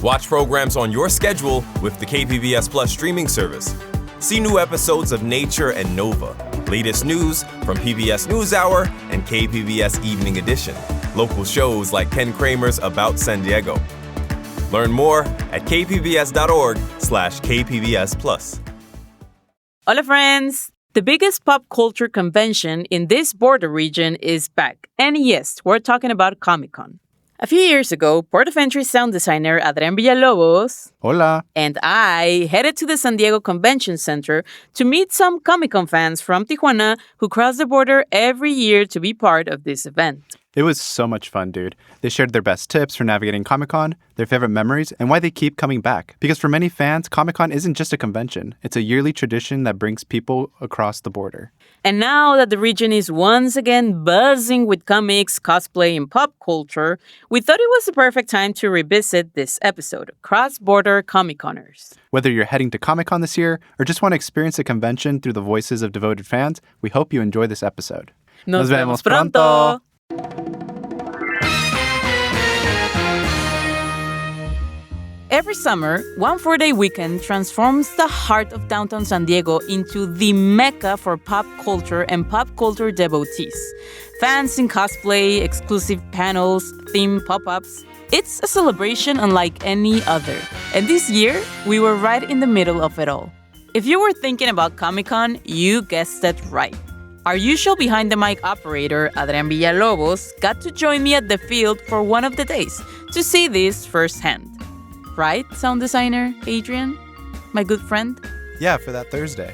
Watch programs on your schedule with the KPBS Plus streaming service. See new episodes of Nature and Nova, latest news from PBS NewsHour and KPBS Evening Edition, local shows like Ken Kramer's About San Diego. Learn more at kpbs.org/KPBS Plus. Hola friends! The biggest pop culture convention in this border region is back. And yes, we're talking about Comic-Con. A few years ago, Port of Entry sound designer Adrian Villalobos Hola. and I headed to the San Diego Convention Center to meet some Comic-Con fans from Tijuana who cross the border every year to be part of this event. It was so much fun, dude. They shared their best tips for navigating Comic-Con, their favorite memories, and why they keep coming back. Because for many fans, Comic-Con isn't just a convention. It's a yearly tradition that brings people across the border. And now that the region is once again buzzing with comics, cosplay, and pop culture, we thought it was the perfect time to revisit this episode, Cross-Border Comic-Coners. Whether you're heading to Comic-Con this year or just want to experience a convention through the voices of devoted fans, we hope you enjoy this episode. Nos vemos pronto! Every summer, one 4-day weekend transforms the heart of downtown San Diego into the mecca for pop culture and pop culture devotees. Fans in cosplay, exclusive panels, theme pop-ups. It's a celebration unlike any other. And this year, we were right in the middle of it all. If you were thinking about Comic-Con, you guessed it right. Our usual behind-the-mic operator, Adrian Villalobos, got to join me at the field for one of the days to see this firsthand. Right, sound designer Adrian? My good friend? Yeah, for that Thursday.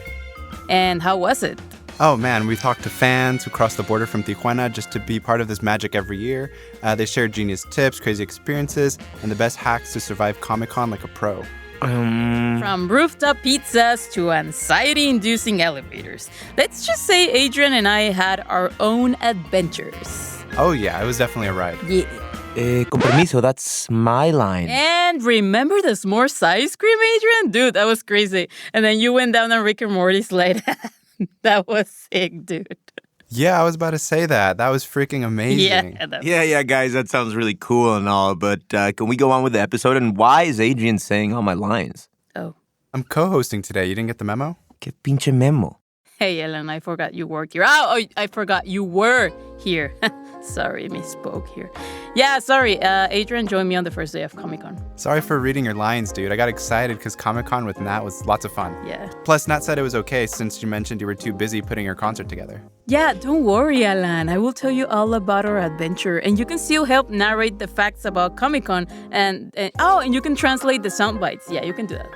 And how was it? Oh man, we talked to fans who crossed the border from Tijuana just to be part of this magic every year. They shared genius tips, crazy experiences, and the best hacks to survive Comic-Con like a pro. From rooftop pizzas to anxiety-inducing elevators. Let's just say Adrian and I had our own adventures. Oh yeah, it was definitely a ride. Yeah. Con permiso, that's my line. And remember the s'mores ice cream, Adrian? Dude, that was crazy. And then you went down on Rick and Morty's slide. That was sick, dude. Yeah, I was about to say that. That was freaking amazing. Yeah, guys, that sounds really cool and all, but can we go on with the episode? And why is Adrian saying all my lines? Oh. I'm co-hosting today. You didn't get the memo? Que pinche memo. Hey, Ellen, I forgot you worked here. Oh, I forgot you were here. Sorry, misspoke here. Yeah, sorry. Adrian joined me on the first day of Comic-Con. Sorry for reading your lines, dude. I got excited because Comic-Con with Nat was lots of fun. Yeah. Plus, Nat said it was okay since you mentioned you were too busy putting your concert together. Yeah, don't worry, Alan. I will tell you all about our adventure, and you can still help narrate the facts about Comic-Con, and you can translate the sound bites. Yeah, you can do that.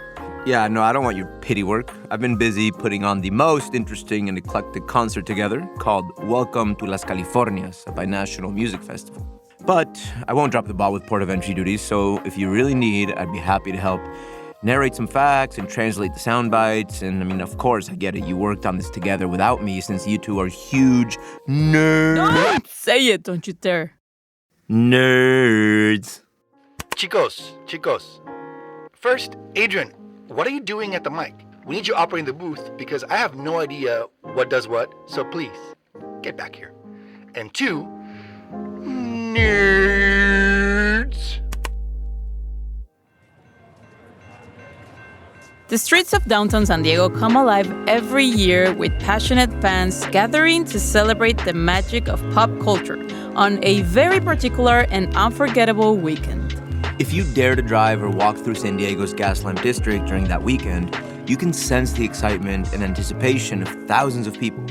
Yeah, no, I don't want your pity work. I've been busy putting on the most interesting and eclectic concert together called Welcome to Las Californias, a binational music festival. But I won't drop the ball with port of entry duties, so if you really need, I'd be happy to help narrate some facts and translate the sound bites. And I mean, of course, I get it. You worked on this together without me since you two are huge nerds. Don't say it, don't you dare. Nerds. Chicos. First, Adrian, what are you doing at the mic? We need you operating the booth because I have no idea what does what, so please, get back here. And 2, nerds. The streets of downtown San Diego come alive every year with passionate fans gathering to celebrate the magic of pop culture on a very particular and unforgettable weekend. If you dare to drive or walk through San Diego's Gaslamp District during that weekend, you can sense the excitement and anticipation of thousands of people,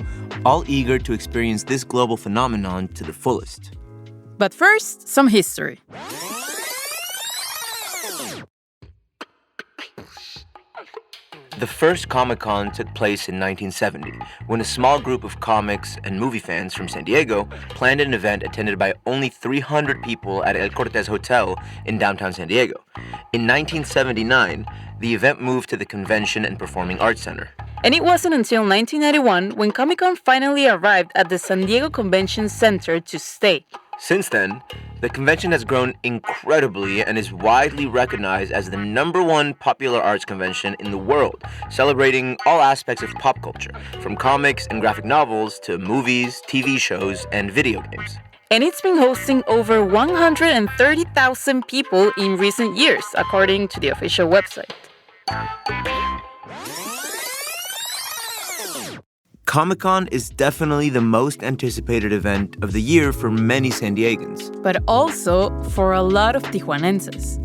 all eager to experience this global phenomenon to the fullest. But first, some history. The first Comic-Con took place in 1970, when a small group of comics and movie fans from San Diego planned an event attended by only 300 people at El Cortez Hotel in downtown San Diego. In 1979, the event moved to the Convention and Performing Arts Center. And it wasn't until 1991 when Comic-Con finally arrived at the San Diego Convention Center to stay. Since then, the convention has grown incredibly and is widely recognized as the #1 popular arts convention in the world, celebrating all aspects of pop culture, from comics and graphic novels to movies, TV shows, and video games. And it's been hosting over 130,000 people in recent years, according to the official website. Comic-Con is definitely the most anticipated event of the year for many San Diegans. But also for a lot of Tijuanenses.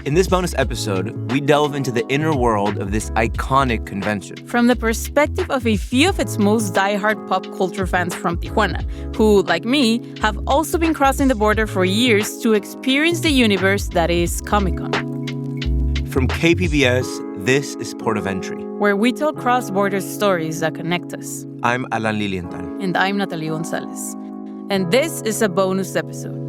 In this bonus episode, we delve into the inner world of this iconic convention. From the perspective of a few of its most diehard pop culture fans from Tijuana, who, like me, have also been crossing the border for years to experience the universe that is Comic-Con. From KPBS, this is Port of Entry, where we tell cross-border stories that connect us. I'm Alan Lilienthal. And I'm Natalie Gonzalez. And this is a bonus episode.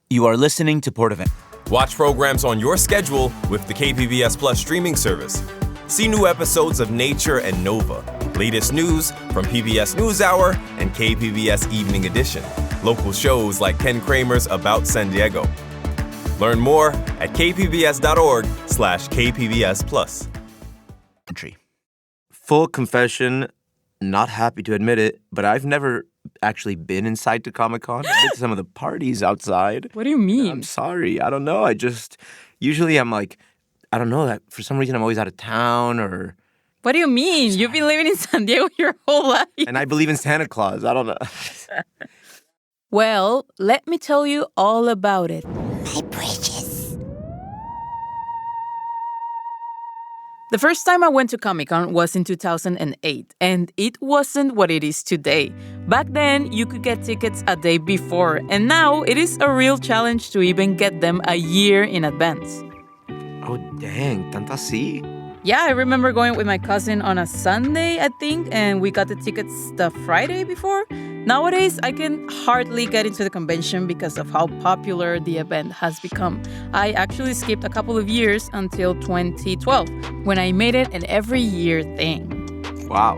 You are listening to Port of Entry. Watch programs on your schedule with the KPBS Plus streaming service. See new episodes of Nature and Nova, latest news from PBS NewsHour and KPBS Evening Edition, local shows like Ken Kramer's About San Diego. Learn more at kpbs.org/KPBS Plus. Full confession, not happy to admit it, but I've never actually been inside to Comic-Con. I've been to some of the parties outside. What do you mean? I'm sorry. I don't know. Usually I'm like, I don't know, that for some reason I'm always out of town or... What do you mean? You've been living in San Diego your whole life. And I believe in Santa Claus. I don't know. Well, let me tell you all about it. My precious. The first time I went to Comic-Con was in 2008, and it wasn't what it is today. Back then, you could get tickets a day before, and now it is a real challenge to even get them a year in advance. Oh, dang. Tanta así? Yeah, I remember going with my cousin on a Sunday, I think, and we got the tickets the Friday before. Nowadays, I can hardly get into the convention because of how popular the event has become. I actually skipped a couple of years until 2012, when I made it an every year thing. Wow.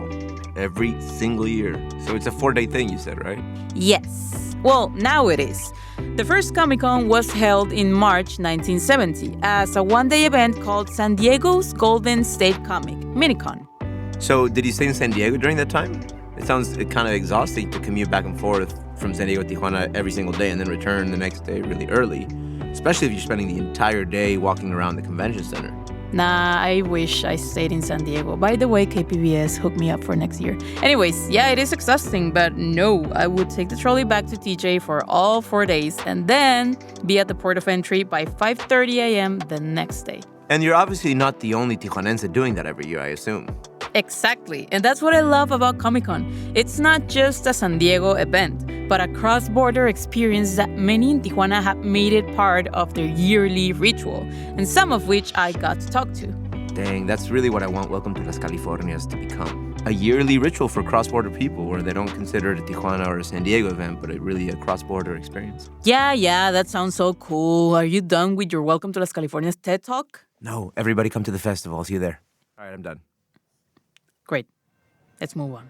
Every single year. So it's a 4-day thing, you said, right? Yes. Well, now it is. The first Comic-Con was held in March 1970 as a one-day event called San Diego's Golden State Comic, Minicon. So did you stay in San Diego during that time? It sounds kind of exhausting to commute back and forth from San Diego to Tijuana every single day and then return the next day really early, especially if you're spending the entire day walking around the convention center. Nah, I wish I stayed in San Diego. By the way, KPBS hooked me up for next year. Anyways, yeah, it is exhausting, but no, I would take the trolley back to TJ for all 4 days and then be at the port of entry by 5:30 a.m. the next day. And you're obviously not the only Tijuanense doing that every year, I assume. Exactly, and that's what I love about Comic-Con. It's not just a San Diego event, but a cross-border experience that many in Tijuana have made it part of their yearly ritual, and some of which I got to talk to. Dang, that's really what I want Welcome to Las Californias to become. A yearly ritual for cross-border people where they don't consider it a Tijuana or a San Diego event, but really a cross-border experience. Yeah, that sounds so cool. Are you done with your Welcome to Las Californias TED Talk? No, everybody come to the festival. I'll see you there. All right, I'm done. Great. Let's move on.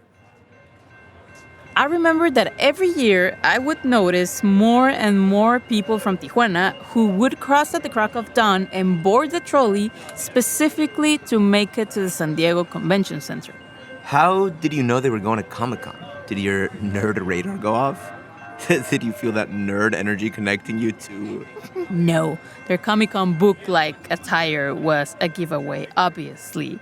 I remember that every year I would notice more and more people from Tijuana who would cross at the crack of dawn and board the trolley specifically to make it to the San Diego Convention Center. How did you know they were going to Comic-Con? Did your nerd radar go off? Did you feel that nerd energy connecting you to... No, their Comic-Con book-like attire was a giveaway, obviously.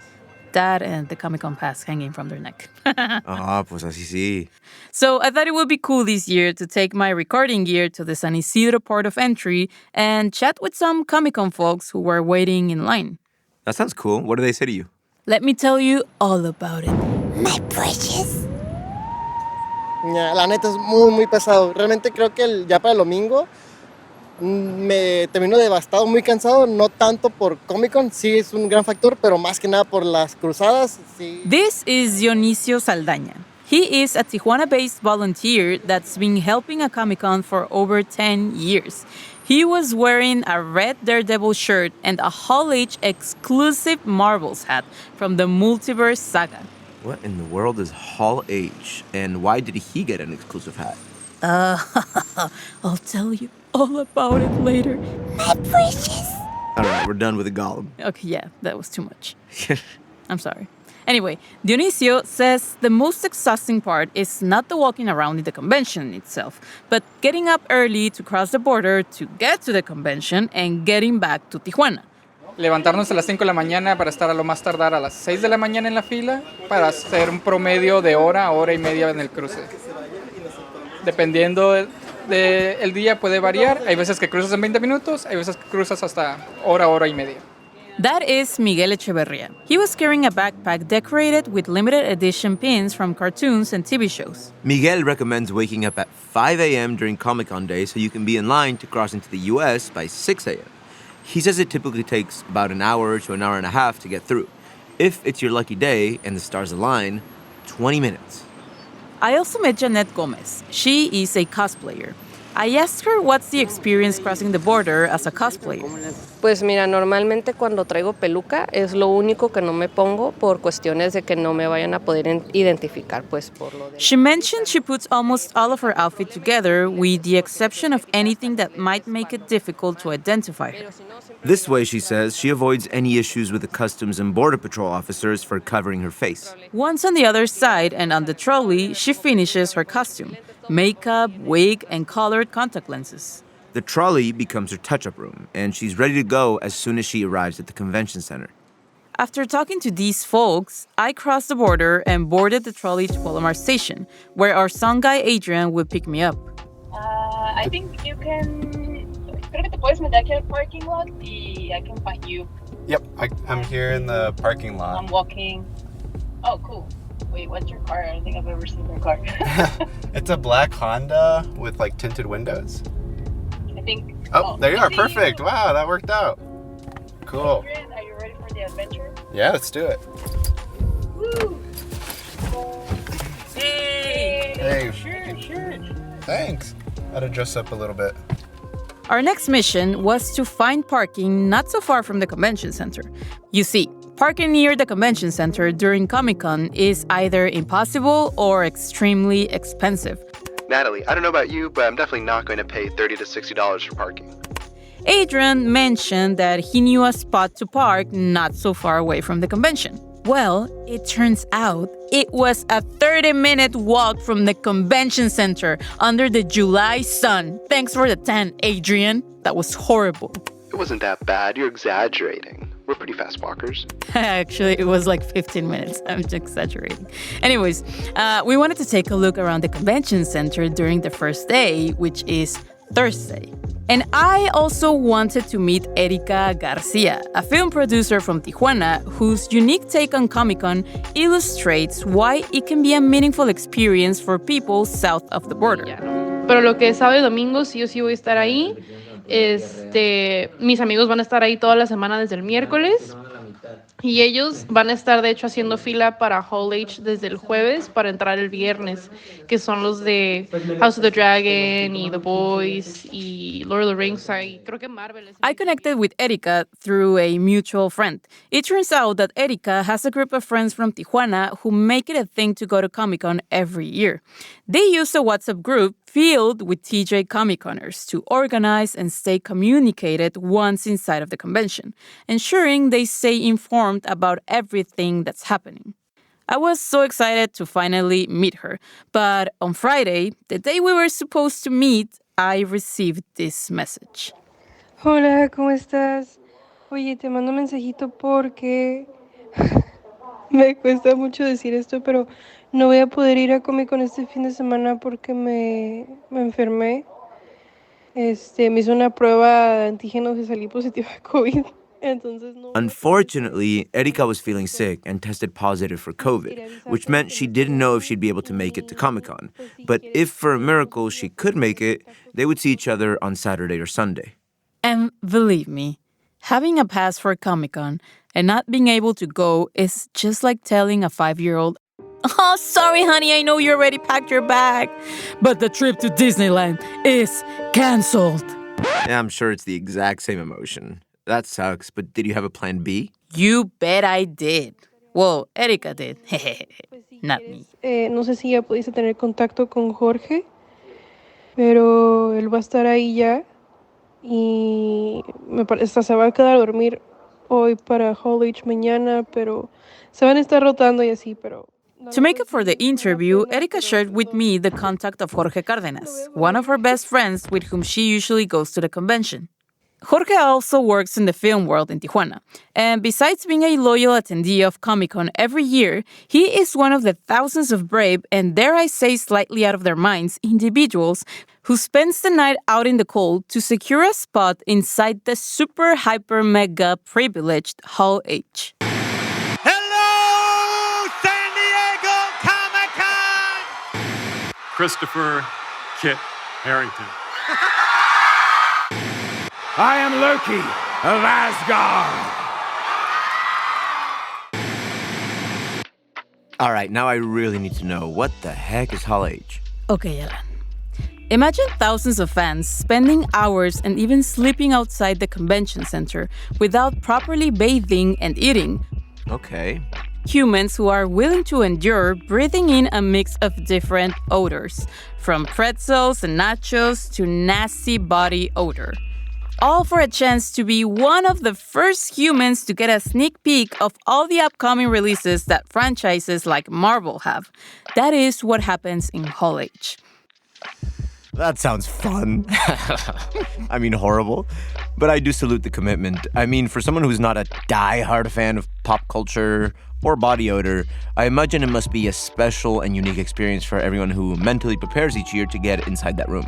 That and the Comic-Con pass hanging from their neck. Pues así sí. So I thought it would be cool this year to take my recording gear to the San Isidro port of entry and chat with some Comic-Con folks who were waiting in line. That sounds cool. What do they say to you? Let me tell you all about it. My precious. La neta es muy pesado. Realmente creo que ya para el domingo me termino devastado, muy cansado, no tanto por Comic-Con, sí es un gran factor, pero más que nada por las cruzadas. Sí. This is Dionisio Saldaña. He is a Tijuana-based volunteer that's been helping at Comic-Con for over 10 years. He was wearing a red Daredevil shirt and a Hall H exclusive Marvels hat from the Multiverse Saga. What in the world is Hall H, and why did he get an exclusive hat? I'll tell you all about it later. My precious. All right, we're done with the Gollum. Okay, yeah, that was too much. I'm sorry. Anyway, Dionisio says the most exhausting part is not the walking around in the convention itself, but getting up early to cross the border to get to the convention and getting back to Tijuana. Levantarnos a las 5 de la mañana para estar a lo más tardar a las 6 de la mañana en la fila para hacer un promedio de hora y media en el cruce. Dependiendo del día puede variar. Hay veces que cruzas en 20 minutos, hay veces que cruzas hasta hora y media. That is Miguel Echeverria. He was carrying a backpack decorated with limited edition pins from cartoons and TV shows. Miguel recommends waking up at 5 a.m. during Comic-Con day so you can be in line to cross into the U.S. by 6 a.m. He says it typically takes about an hour to an hour and a half to get through. If it's your lucky day and the stars align, 20 minutes. I also met Jeanette Gomez. She is a cosplayer. I asked her what's the experience crossing the border as a cosplayer. Pues mira, normalmente cuando traigo peluca es lo único que no me pongo por cuestiones de que no me vayan a poder identificar, pues por lo de... She mentioned she puts almost all of her outfit together with the exception of anything that might make it difficult to identify her. This way, she says, she avoids any issues with the Customs and Border Patrol officers for covering her face. Once on the other side and on the trolley, she finishes her costume. Makeup, wig, and colored contact lenses. The trolley becomes her touch-up room, and she's ready to go as soon as she arrives at the convention center. After talking to these folks, I crossed the border and boarded the trolley to Palomar Station, where our sound guy Adrian would pick me up. I think you can... Creo que te puedes meter aquí al parking lot y I can find you. Yep, I'm here in the parking lot. I'm walking. Oh, cool. Wait, what's your car? I don't think I've ever seen your car. It's a black Honda with like tinted windows. I think... Oh, there you are. Perfect. Wow, that worked out. Cool. Adrian, are you ready for the adventure? Yeah, let's do it. Woo! Hey. Sure. Thanks. I had to dress up a little bit. Our next mission was to find parking not so far from the convention center. You see, parking near the convention center during Comic-Con is either impossible or extremely expensive. Natalie, I don't know about you, but I'm definitely not going to pay $30 to $60 for parking. Adrian mentioned that he knew a spot to park not so far away from the convention. Well, it turns out it was a 30-minute walk from the convention center under the July sun. Thanks for the tan, Adrian. That was horrible. It wasn't that bad. You're exaggerating. We're pretty fast walkers. Actually, it was like 15 minutes. I'm just exaggerating. Anyways, we wanted to take a look around the convention center during the first day, which is Thursday. And I also wanted to meet Erika Garcia, a film producer from Tijuana whose unique take on Comic-Con illustrates why it can be a meaningful experience for people south of the border. Pero lo que es sábado y domingo, sí o sí voy a estar ahí. Mis amigos van a estar ahí toda la semana desde el miércoles. Y ellos van a estar, de hecho, haciendo fila para Hall H desde el jueves para entrar el viernes, que son los de House of the Dragon y The Boys y Lord of the Rings. Creo que Marvel es... I connected with Erika through a mutual friend. It turns out that Erika has a group of friends from Tijuana who make it a thing to go to Comic-Con every year. They use a WhatsApp group filled with TJ Comic-Coners to organize and stay communicated once inside of the convention, ensuring they stay informed about everything that's happening. I was so excited to finally meet her, but on Friday, the day we were supposed to meet, I received this message. Hola, ¿cómo estás? Oye, te mando un mensajito porque me cuesta mucho decir esto, pero no voy a poder ir a Comic-Con este fin de semana porque me enfermé. Me hizo una prueba de antígenos y salí positiva de COVID. Unfortunately, Erika was feeling sick and tested positive for COVID, which meant she didn't know if she'd be able to make it to Comic-Con. But if for a miracle she could make it, they would see each other on Saturday or Sunday. And believe me, having a pass for Comic-Con and not being able to go is just like telling a 5-year-old, "Oh, sorry, honey, I know you already packed your bag, but the trip to Disneyland is canceled." Yeah, I'm sure it's the exact same emotion. That sucks, but did you have a plan B? You bet I did. Well, Erika did. Not me. No sé si ya pudiste tener contacto con Jorge, pero él va a estar ahí ya y hasta se va a quedar a dormir hoy para Hall H mañana, pero se van a estar rotando y así, pero... To make up for the interview, Erika shared with me the contact of Jorge Cárdenas, one of her best friends with whom she usually goes to the convention. Jorge also works in the film world in Tijuana, and besides being a loyal attendee of Comic-Con every year, he is one of the thousands of brave and, dare I say, slightly out of their minds individuals who spends the night out in the cold to secure a spot inside the super hyper mega privileged Hall H. Christopher Kit Harrington. I am Loki of Asgard. All right, now I really need to know, what the heck is Hall H? Okay, Alan. Imagine thousands of fans spending hours and even sleeping outside the convention center without properly bathing and eating. Okay. Humans who are willing to endure breathing in a mix of different odors, from pretzels and nachos to nasty body odor. All for a chance to be one of the first humans to get a sneak peek of all the upcoming releases that franchises like Marvel have. That is what happens in Hall H. That sounds fun. I mean, horrible. But I do salute the commitment. I mean, for someone who's not a die-hard fan of pop culture or body odor, I imagine it must be a special and unique experience for everyone who mentally prepares each year to get inside that room.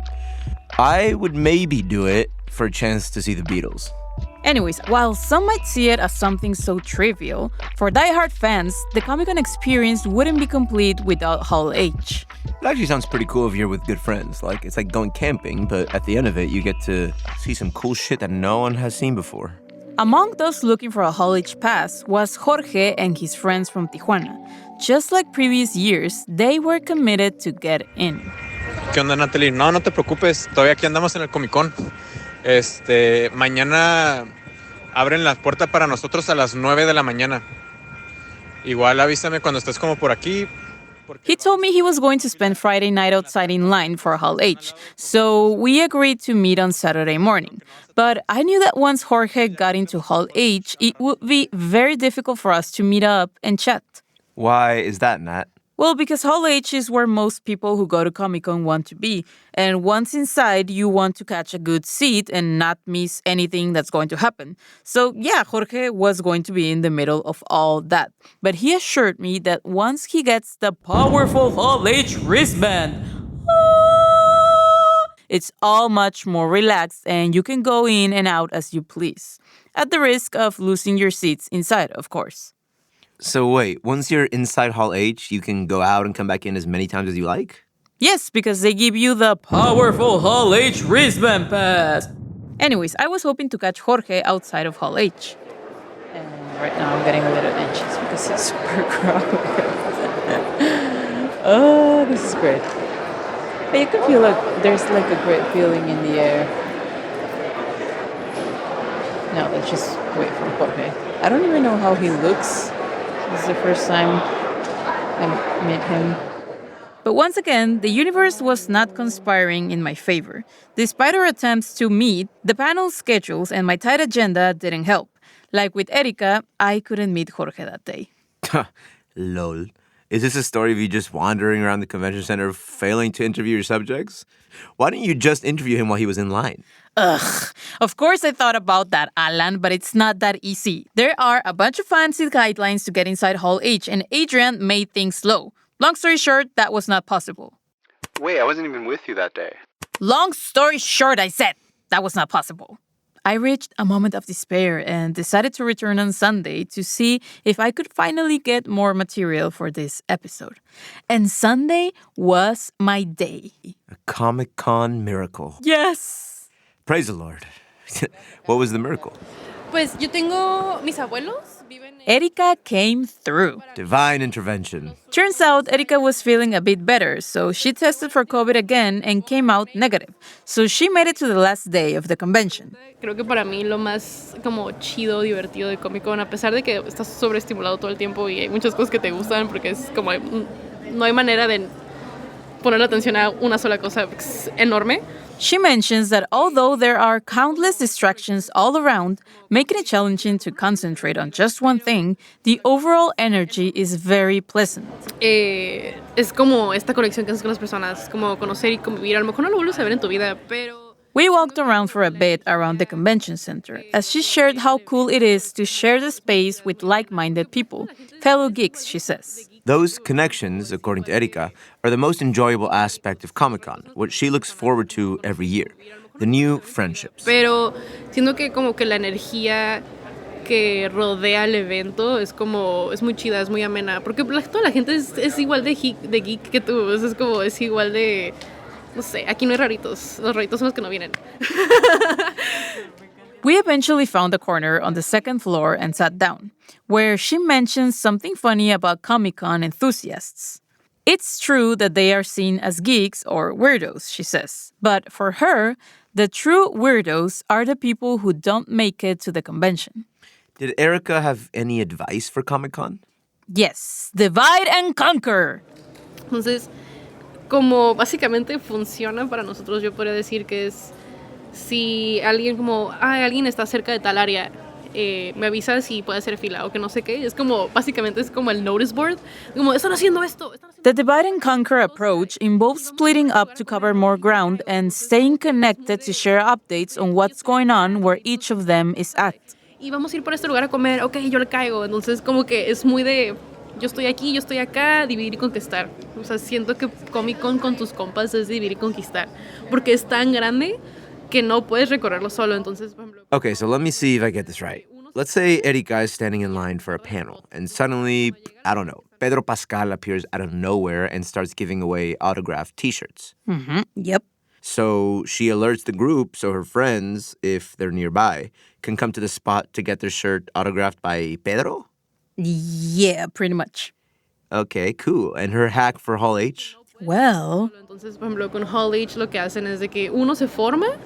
I would maybe do it for a chance to see the Beatles. Anyways, while some might see it as something so trivial, for die-hard fans, the Comic-Con experience wouldn't be complete without Hall H. It actually sounds pretty cool if you're with good friends. Like, it's like going camping, but at the end of it, you get to see some cool shit that no one has seen before. Among those looking for a Hall H pass was Jorge and his friends from Tijuana. Just like previous years, they were committed to get in. ¿Qué onda, Natalie? No te preocupes, todavía aquí andamos en el Comic-Con. Mañana abren la puerta para nosotros a las 9 de la mañana. Igual avísame cuando estés como por aquí. He told me he was going to spend Friday night outside in line for Hall H, so we agreed to meet on Saturday morning. But I knew that once Jorge got into Hall H, it would be very difficult for us to meet up and chat. Why is that, Nat? Well, because Hall H is where most people who go to Comic-Con want to be. And once inside, you want to catch a good seat and not miss anything that's going to happen. So yeah, Jorge was going to be in the middle of all that. But he assured me that once he gets the powerful Hall H wristband, it's all much more relaxed and you can go in and out as you please. At the risk of losing your seats inside, of course. So wait, once you're inside Hall H, you can go out and come back in as many times as you like? Yes, because they give you the powerful Hall H wristband pass. Anyways, I was hoping to catch Jorge outside of Hall H. And right now I'm getting a little anxious because it's super crowded. Oh, this is great. But you can feel like there's like a great feeling in the air. Now let's just wait for Jorge. I don't even know how he looks. This is the first time I met him. But once again, the universe was not conspiring in my favor. Despite our attempts to meet, the panel schedules and my tight agenda didn't help. Like with Erika, I couldn't meet Jorge that day. Lol. Is this a story of you just wandering around the convention center failing to interview your subjects? Why didn't you just interview him while he was in line? Ugh. Of course I thought about that, Alan, but it's not that easy. There are a bunch of fancy guidelines to get inside Hall H, and Adrian made things slow. Long story short, that was not possible. Wait, I wasn't even with you that day. Long story short, I said, that was not possible. I reached a moment of despair and decided to return on Sunday to see if I could finally get more material for this episode. And Sunday was my day. A Comic-Con miracle. Yes! Praise the Lord. What was the miracle? Pues yo tengo mis abuelos. Erika came through. Divine intervention. Turns out Erika was feeling a bit better, so she tested for COVID again and came out negative. So she made it to the last day of the convention. Creo que para mí lo más como chido, divertido de Comic-Con, a pesar de que estás sobreestimulado todo el tiempo y hay muchas cosas que te gustan porque es como no hay manera de poner atención a una sola cosa enorme. She mentions that although there are countless distractions all around, making it challenging to concentrate on just one thing, the overall energy is very pleasant. Es como esta conexión que haces con las personas, como conocer y convivir. A lo mejor no lo vuelves a ver en tu vida, pero... We walked around for a bit around the convention center as she shared how cool it is to share the space with like-minded people, fellow geeks, she says. Those connections, according to Erika, are the most enjoyable aspect of Comic-Con, what she looks forward to every year, the new friendships. Pero siento que como que la energía que rodea el evento es muy chida, es muy amena, porque toda la gente es igual de geek que tú, es igual de, no sé, aquí no hay raritos, los raritos son los que no vienen. We eventually found a corner on the second floor and sat down, where she mentions something funny about Comic-Con enthusiasts. It's true that they are seen as geeks or weirdos, she says, but for her, the true weirdos are the people who don't make it to the convention. Did Erika have any advice for Comic-Con? Yes, divide and conquer. Entonces, como básicamente funciona para nosotros, yo podría decir que es si alguien alguien está cerca de tal área, me avisa si puede hacer fila o que no sé qué. Es como, básicamente es como el notice board. Como, están haciendo esto. The divide and conquer approach involves splitting up to cover more ground and staying connected to share updates on what's going on where each of them is at. Y vamos a ir por este lugar a comer, ok, yo le caigo. Entonces, como que es muy de, yo estoy aquí, yo estoy acá, dividir y conquistar. O sea, siento que Comic-Con con tus compas es dividir y conquistar. Porque es tan grande que no puedes recorrerlo solo. Entonces, por ejemplo... Okay, so let me see if I get this right. Let's say Erika is standing in line for a panel, and suddenly, I don't know, Pedro Pascal appears out of nowhere and starts giving away autographed T-shirts. Mm-hmm. Yep. So she alerts the group so her friends, if they're nearby, can come to the spot to get their shirt autographed by Pedro? Yeah, pretty much. Okay, cool. And her hack for Hall H? Well... Entonces, por ejemplo, con Hall H lo que hacen es de que uno se forma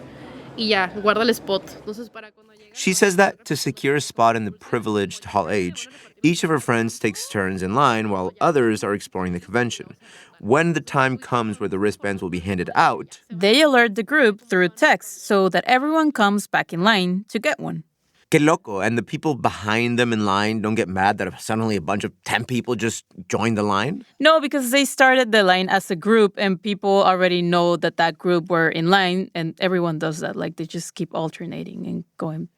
y ya, guarda el spot. Entonces, para cuando llega... She says that to secure a spot in the privileged Hall H, each of her friends takes turns in line while others are exploring the convention. When the time comes where the wristbands will be handed out, they alert the group through text so that everyone comes back in line to get one. Que loco. And the people behind them in line don't get mad that suddenly a bunch of 10 people just joined the line? No, because they started the line as a group and people already know that group were in line and everyone does that. Like they just keep alternating and going.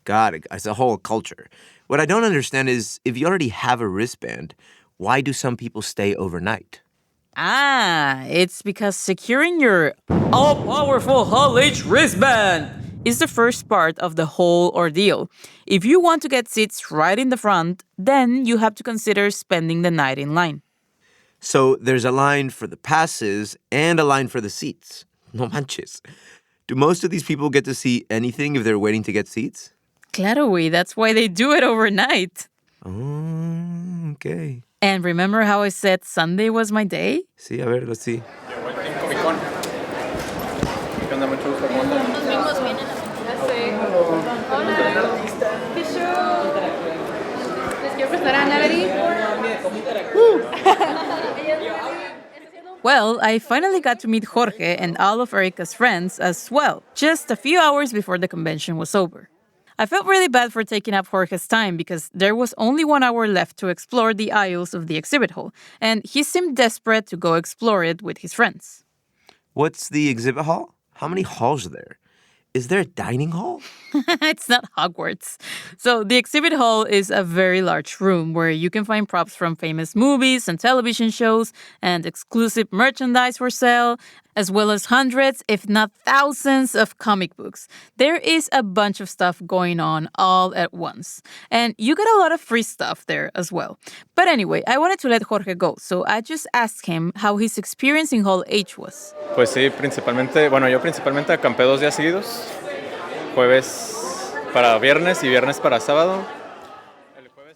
Got it. It's a whole culture. What I don't understand is if you already have a wristband, why do some people stay overnight? It's because securing your all-powerful Hall H wristband is the first part of the whole ordeal. If you want to get seats right in the front, then you have to consider spending the night in line. So there's a line for the passes and a line for the seats. No manches. Do most of these people get to see anything if they're waiting to get seats? Claro, güey. That's why they do it overnight. Oh, okay. And remember how I said Sunday was my day? Sí, a ver, let's see. Well, I finally got to meet Jorge and all of Erika's friends as well, just a few hours before the convention was over. I felt really bad for taking up Jorge's time because there was only 1 hour left to explore the aisles of the exhibit hall, and he seemed desperate to go explore it with his friends. What's the exhibit hall? How many halls are there? Is there a dining hall? It's not Hogwarts. So the exhibit hall is a very large room where you can find props from famous movies and television shows and exclusive merchandise for sale, as well as hundreds, if not thousands, of comic books. There is a bunch of stuff going on all at once. And you get a lot of free stuff there as well. But anyway, I wanted to let Jorge go, so I just asked him how his experience in Hall H was. Pues sí, yo principalmente acampé 2 días seguidos. Jueves para viernes y viernes para sábado.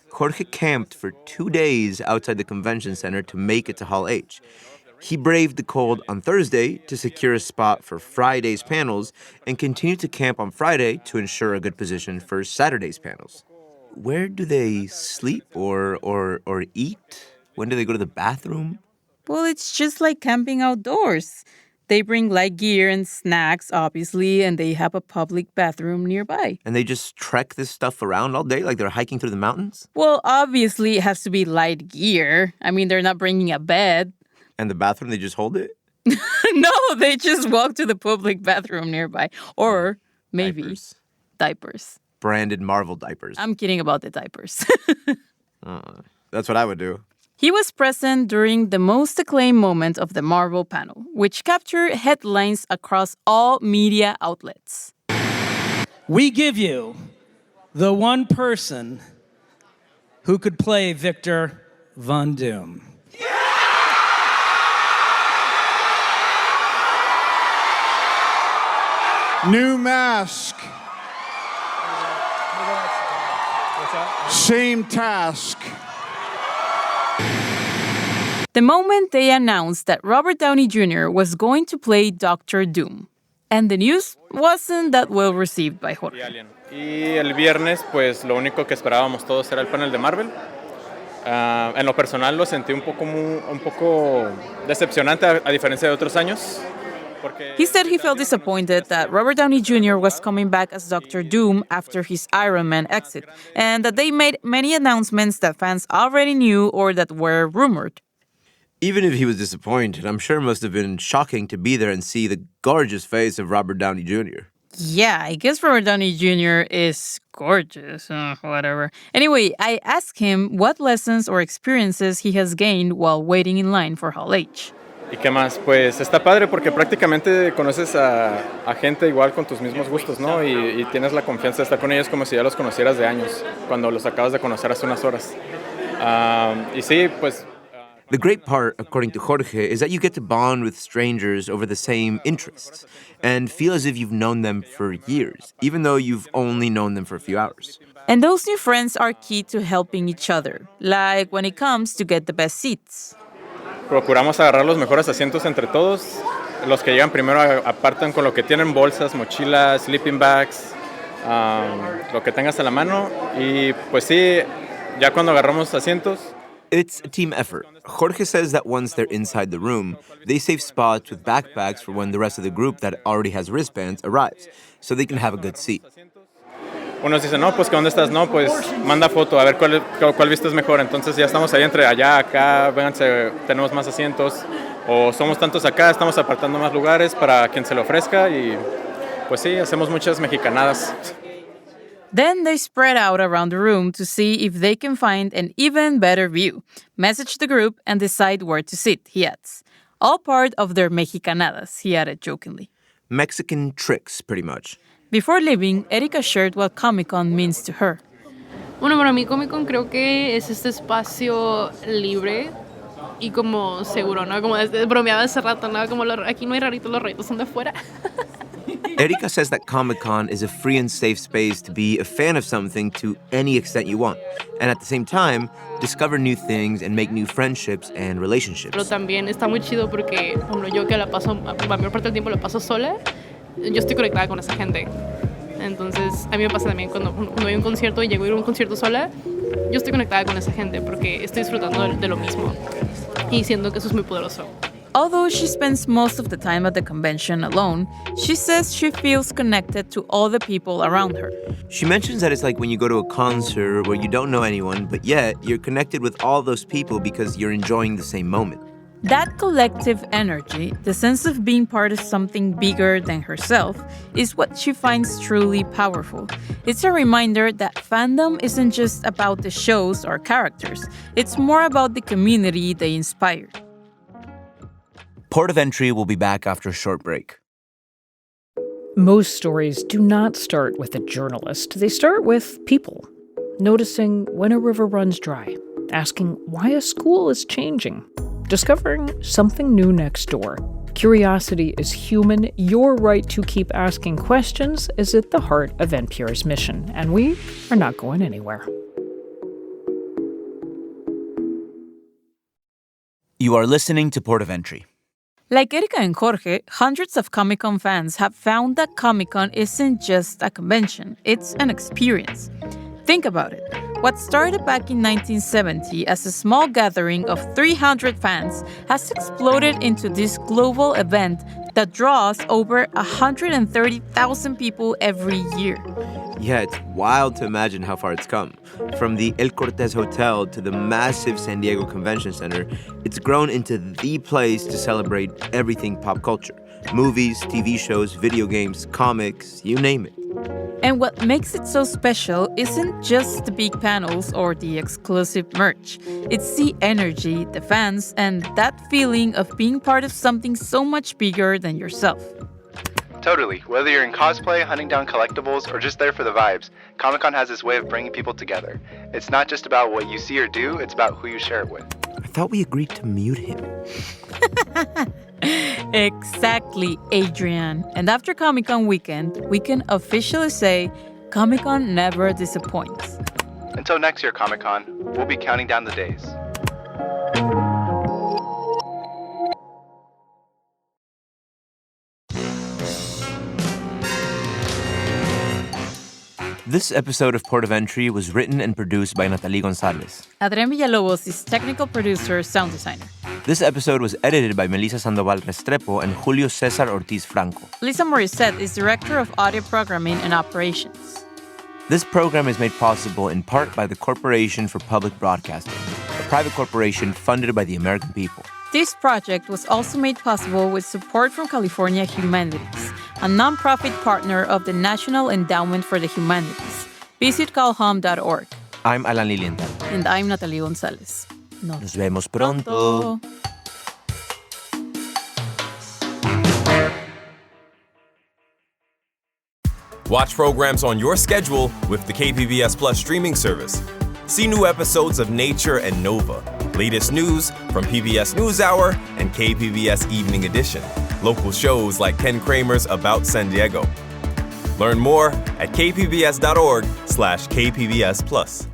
Jorge camped for 2 days outside the convention center to make it to Hall H. He braved the cold on Thursday to secure a spot for Friday's panels and continued to camp on Friday to ensure a good position for Saturday's panels. Where do they sleep or eat? When do they go to the bathroom? Well, it's just like camping outdoors. They bring light gear and snacks, obviously, and they have a public bathroom nearby. And they just trek this stuff around all day like they're hiking through the mountains? Well, obviously, it has to be light gear. I mean, they're not bringing a bed. And the bathroom, they just hold it? No, they just walk to the public bathroom nearby. Or maybe diapers. Branded Marvel diapers. I'm kidding about the diapers. That's what I would do. He was present during the most acclaimed moment of the Marvel panel, which captured headlines across all media outlets. We give you the one person who could play Victor Von Doom. New mask. Same task. The moment they announced that Robert Downey Jr. was going to play Doctor Doom. And the news wasn't that well received by Jorge. Y el viernes, pues lo único que esperábamos todos era el panel de Marvel. En lo personal lo sentí un poco decepcionante a diferencia de otros años. He said he felt disappointed that Robert Downey Jr. was coming back as Doctor Doom after his Iron Man exit, and that they made many announcements that fans already knew or that were rumored. Even if he was disappointed, I'm sure it must have been shocking to be there and see the gorgeous face of Robert Downey Jr. Yeah, I guess Robert Downey Jr. is gorgeous, whatever. Anyway, I asked him what lessons or experiences he has gained while waiting in line for Hall H. ¿Y qué más? Pues está padre porque prácticamente conoces a gente igual con tus mismos gustos, ¿no? Y tienes la confianza de estar con ellos como si ya los conocieras de años, cuando los acabas de conocer hace unas horas. Y sí, pues... The great part, according to Jorge, is that you get to bond with strangers over the same interests and feel as if you've known them for years, even though you've only known them for a few hours. And those new friends are key to helping each other, like when it comes to get the best seats. Procuramos agarrar los mejores asientos entre todos. Los que llegan primero apartan con lo que tienen, bolsas, mochilas, sleeping bags, lo que tengas a la mano. Y pues sí, ya cuando agarramos asientos... It's a team effort. Jorge says that once they're inside the room, they save spots with backpacks for when the rest of the group that already has wristbands arrives, so they can have a good seat. Unos dicen, no, pues, ¿que dónde estás? No, pues, manda foto, a ver cuál vista es mejor. Entonces ya estamos ahí entre allá, acá, vénganse, tenemos más asientos. O somos tantos acá, estamos apartando más lugares para quien se le ofrezca. Y pues sí, hacemos muchas mexicanadas. Then they spread out around the room to see if they can find an even better view, message the group, and decide where to sit, he adds. All part of their mexicanadas, he added jokingly. Mexican tricks, pretty much. Before leaving, Erika shared what Comic-Con means to her. Bueno, para mí Comic-Con creo que es este espacio libre y como seguro, ¿no? Como bromeaba hace rato, ¿no? Como aquí no hay raritos, los raritos son de afuera. Erika says that Comic-Con is a free and safe space to be a fan of something to any extent you want, and at the same time, discover new things and make new friendships and relationships. Pero también está muy chido porque, bueno, yo que la mayor parte del tiempo la paso sola, yo estoy conectada con esa gente. Entonces, a mí me pasa también cuando voy a un concierto y llego a ir a un concierto sola, yo estoy conectada con esa gente porque estoy disfrutando de lo mismo y siento que eso es muy poderoso. Although she spends most of the time at the convention alone, she says she feels connected to all the people around her. She mentions that it's like when you go to a concert where you don't know anyone, but yet you're connected with all those people because you're enjoying the same moment. That collective energy, the sense of being part of something bigger than herself, is what she finds truly powerful. It's a reminder that fandom isn't just about the shows or characters. It's more about the community they inspire. Port of Entry will be back after a short break. Most stories do not start with a journalist. They start with people. Noticing when a river runs dry. Asking why a school is changing. Discovering something new next door. Curiosity is human. Your right to keep asking questions is at the heart of NPR's mission, and we are not going anywhere. You are listening to Port of Entry. Like Erika and Jorge, hundreds of Comic-Con fans have found that Comic-Con isn't just a convention, it's an experience. Think about it. What started back in 1970 as a small gathering of 300 fans has exploded into this global event that draws over 130,000 people every year. Yeah, it's wild to imagine how far it's come. From the El Cortez Hotel to the massive San Diego Convention Center, it's grown into the place to celebrate everything pop culture. Movies, TV shows, video games, comics, you name it. And what makes it so special isn't just the big panels or the exclusive merch. It's the energy, the fans, and that feeling of being part of something so much bigger than yourself. Totally. Whether you're in cosplay, hunting down collectibles, or just there for the vibes, Comic-Con has this way of bringing people together. It's not just about what you see or do, it's about who you share it with. I thought we agreed to mute him. Exactly, Adrian. And after Comic-Con weekend, we can officially say Comic-Con never disappoints. Until next year, Comic-Con, we'll be counting down the days. This episode of Port of Entry was written and produced by Natalie Gonzalez. Adrian Villalobos is technical producer, sound designer. This episode was edited by Melissa Sandoval Restrepo and Julio Cesar Ortiz Franco. Lisa Morissette is director of audio programming and operations. This program is made possible in part by the Corporation for Public Broadcasting, a private corporation funded by the American people. This project was also made possible with support from California Humanities, a nonprofit partner of the National Endowment for the Humanities. Visit calhum.org. I'm Alan Lilienthal. And I'm Natalie Gonzalez. Nos vemos pronto. Watch programs on your schedule with the KPBS Plus streaming service. See new episodes of Nature and Nova, latest news from PBS NewsHour and KPBS Evening Edition, local shows like Ken Kramer's About San Diego. Learn more at kpbs.org/KPBS Plus.